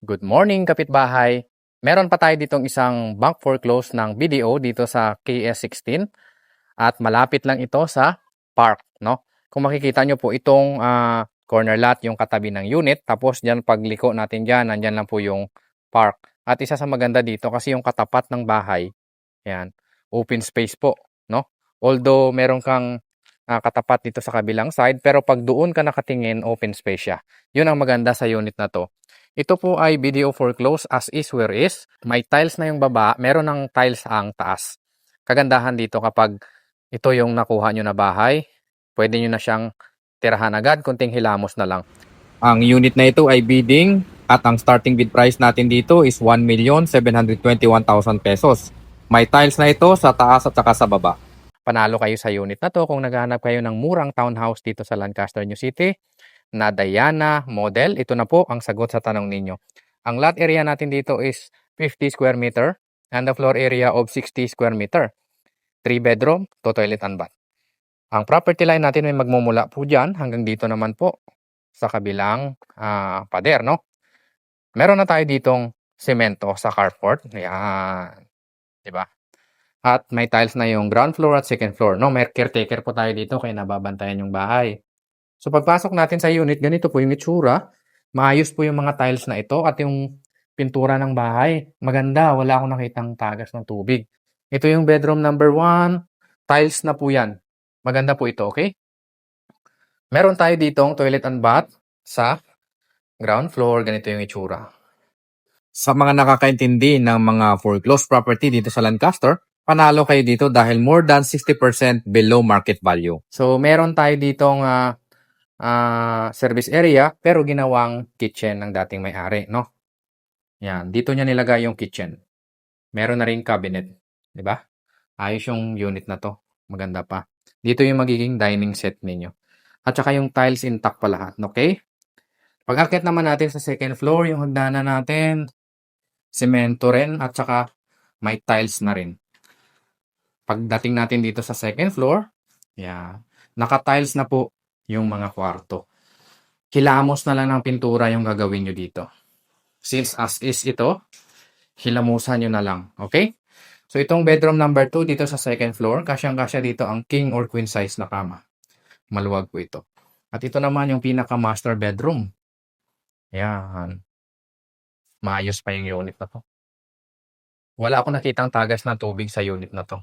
Good morning, kapitbahay. Meron pa tayo ditong isang bank foreclose ng BDO dito sa KS16 at malapit lang ito sa park, no? Kung makikita nyo po itong corner lot, yung katabi ng unit, tapos diyan pagliko natin diyan, nandiyan lang po yung park. At isa sa maganda dito kasi yung katapat ng bahay, yan, open space po, no? Although meron kang katapat dito sa kabilang side, pero pag doon ka nakatingin, open space siya. Yun ang maganda sa unit na to. Ito po ay BDO foreclose as is where is. May tiles na yung baba, meron ng tiles ang taas. Kagandahan dito kapag ito yung nakuha nyo na bahay, pwede nyo na siyang tirahan agad, kunting hilamos na lang. Ang unit na ito ay bidding at ang starting bid price natin dito is 1,721,000 pesos. May tiles na ito sa taas at saka sa baba. Panalo kayo sa unit na to kung naghahanap kayo ng murang townhouse dito sa Lancaster, New City na Diana model. Ito na po ang sagot sa tanong ninyo. Ang lot area natin dito is 50 square meter and the floor area of 60 square meter. 3 bedroom, 2 toilet and bath. Ang property line natin ay magmumula po dyan hanggang dito naman po sa kabilang pader, no? Meron na tayo ditong semento sa carport. Ayan. Diba? At may tiles na yung ground floor at second floor. No, may caretaker po tayo dito kaya nababantayan yung bahay. So pagpasok natin sa unit, ganito po yung itsura. Maayos po yung mga tiles na ito at yung pintura ng bahay. Maganda, wala akong nakitang tagas ng tubig. Ito yung bedroom number 1. Tiles na po yan. Maganda po ito, okay? Meron tayo ditong toilet and bath sa ground floor. Ganito yung itsura. Sa mga nakakaintindi ng mga foreclosed property dito sa Lancaster, panalo kayo dito dahil more than 60% below market value. So, meron tayo ditong service area pero ginawang kitchen ng dating may-ari, no? Yan, dito niya nilagay yung kitchen. Meron na rin cabinet, 'di ba? Ayos yung unit na to. Maganda pa. Dito yung magiging dining set ninyo. At saka yung tiles intact pa lahat, okay? Pag-akit naman natin sa second floor, yung hagdanan natin, semento rin at saka may tiles na rin. Pagdating natin dito sa second floor, yeah, naka-tiles na po yung mga kwarto. Hilamos na lang ng pintura yung gagawin nyo dito. Since as is ito, hilamusan nyo na lang. Okay? So itong bedroom number 2 dito sa second floor, kasyang-kasya dito ang king or queen size na kama. Maluwag po ito. At ito naman yung pinaka-master bedroom. Yan. Maayos pa yung unit na to. Wala akong nakitang tagas ng tubig sa unit na to.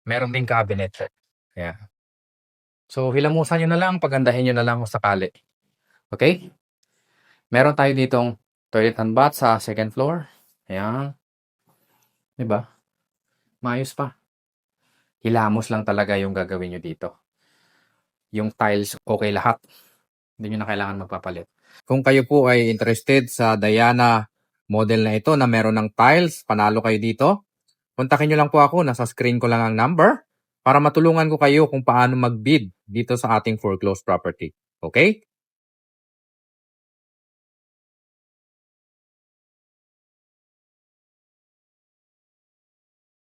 Meron ding cabinet. Yeah. So, hilamusan nyo na lang, pagandahin nyo na lang kung sakali. Okay? Meron tayo ditong toilet and bath sa second floor. Ayan. Diba? Maayos pa. Hilamos lang talaga yung gagawin nyo dito. Yung tiles, okay lahat. Hindi nyo na kailangan magpapalit. Kung kayo po ay interested sa Diana model na ito na meron ng tiles, panalo kayo dito. Kontakin nyo lang po ako, nasa screen ko lang ang number para matulungan ko kayo kung paano mag-bid dito sa ating foreclosed property. Okay?